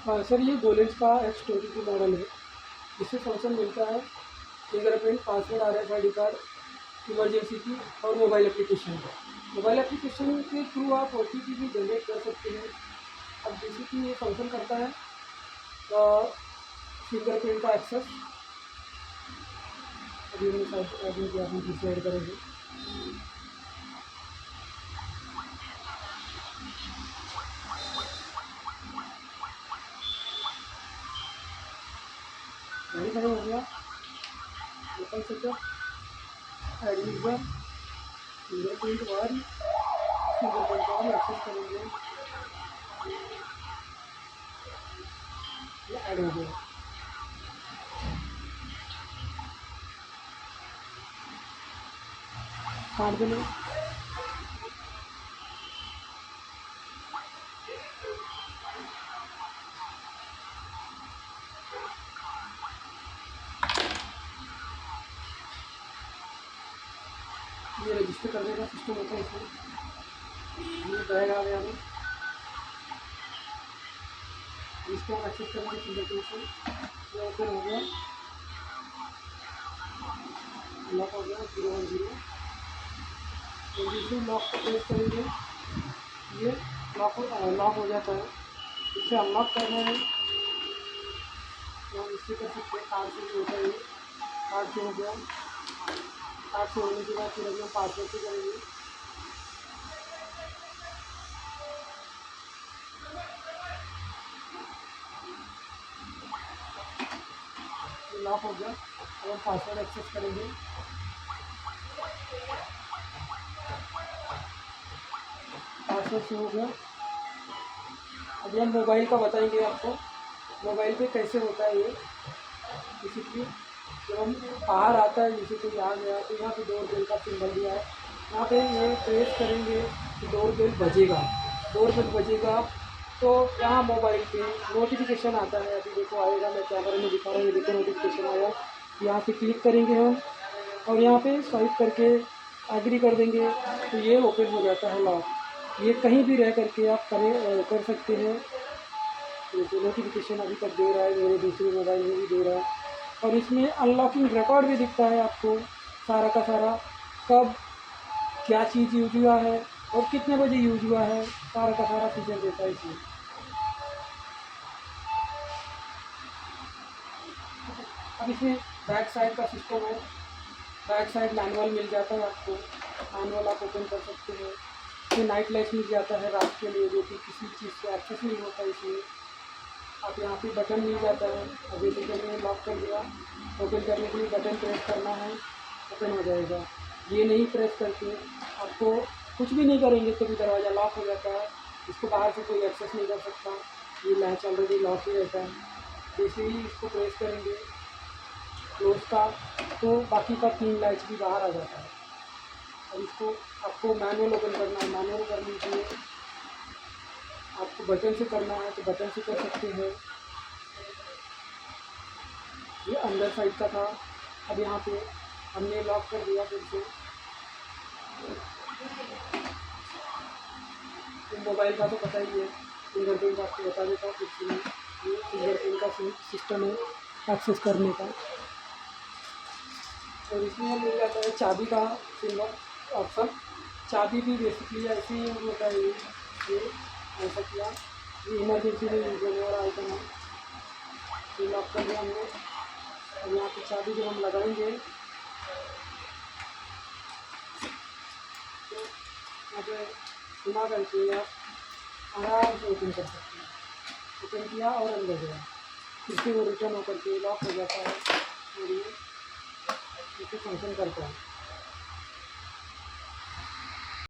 Sir ये गोलेंस का X22 model है। इससे फंक्शन मिलता है fingerprint, password, RFID card, emergency की और मोबाइल एप्लीकेशन। मोबाइल एप्लीकेशन के थ्रू आप OTP भी जनरेट कर सकते हैं। अब जैसे कि ये फंक्शन करता है फिंगरप्रिंट का एक्सेस। अभी हम साइड ऐड करेंगे। नहीं खत्म हो गया। Open setup, add user, fingerprint 1, fingerprint को हम एक्सेस करेंगे। ये ऐड हो गया। काट देंगे। ये रजिस्टर करने का सिस्टम होता है इसमें। ये बैग आ गया हमें, इसको हम एक्सेस करेंगे फिंगरप्रिंट से। ये ओपन हो गया, लॉक हो गया 010। तो जिसमें लॉक को प्रेस करेंगे ये लॉक हो जाता है। इसे अनलॉक करना है तो हम इससे कर सकते हैं। कार्ड से भी होता है ये। कार्ड से हो गया। कार्ड से होने के बाद फिर अभी हम पासवर्ड से करेंगे। लॉक हो गया। अब हम पासवर्ड एक्सेस करेंगे। पासवर्ड से हो गया। अभी हम मोबाइल का बताएंगे आपको, मोबाइल पे कैसे होता है ये। बेसिकली जब हम बाहर आता है, जैसे कोई आ गया तो यहाँ पे डोर बेल का सिंबल दिया है। यहाँ पे ये प्रेस करेंगे तो डोर बेल बजेगा। डोर बेल बजेगा तो यहाँ मोबाइल पे नोटिफिकेशन आता है। अभी देखो आएगा, मैं कैमरे में दिखा रहा हूँ, ये देखो नोटिफिकेशन आया। यहाँ पे क्लिक करेंगे हम और यहाँ पे स्वाइप करके एग्री कर देंगे तो ये ओपन हो जाता है लॉक। ये कहीं भी रह करके आप कर सकते हैं। जैसे नोटिफिकेशन अभी तक दे रहा है, मेरे दूसरे मोबाइल में भी दे रहा है। और इसमें अनलॉकिंग रिकॉर्ड भी दिखता है आपको, सारा का सारा, कब क्या चीज़ यूज हुआ है और कितने बजे यूज हुआ है, सारा का सारा फीचर देता है इसमें। अब इसमें बैक साइड का सिस्टम है। बैक साइड मैनुअल मिल जाता है आपको, मैनुअल आप ओपन कर सकते हैं। इसमें नाइट लाइट मिल जाता है रात के लिए, जो कि किसी चीज़ से एक्सेस नहीं होता है इसमें। आप यहाँ पे बटन मिल जाता है। अभी तो मैंने लॉक कर दिया, ओपन करने के लिए बटन प्रेस करना है, ओपन हो जाएगा। ये नहीं प्रेस करके आपको कुछ भी नहीं करेंगे तो भी दरवाज़ा लॉक हो जाता है। इसको बाहर से कोई एक्सेस नहीं कर सकता। ये लैच ऑलरेडी लॉक ही रहता है। जैसे ही इसको प्रेस करेंगे क्लोज का तो बाकी का 3 लैच भी बाहर आ जाता है। अब इसको आपको मैनुअल ओपन करना है, मैनुअल कर लीजिए। आपको बटन से करना है तो बटन से कर सकते हैं। ये अंदर साइड का था। अब यहाँ पे हमने लॉक कर दिया फिर से। तो मोबाइल का तो पता ही है, फिंगरप्रिंट आपको बता देता हूँ फिर से। ये फिंगरप्रिंट का सिस्टम है एक्सेस करने का। और इसमें मिल जाता है चाबी का फिंगर ऑप्शन। चाबी भी बेसिकली ऐसे ही होता है। ये ऐसा किया, ये इमरजेंसी में यूज होने वाला आइटम है। ये लॉक कर दिया हमने। अब यहाँ पे चाबी जब हम लगाएंगे तो यहाँ पे घुमा करके आप आराम से ओपन कर सकते हैं। ओपन किया और अंदर गया, फिर से वो रिटर्न होकर के लॉक हो जाता है और ये फंक्शन करता है।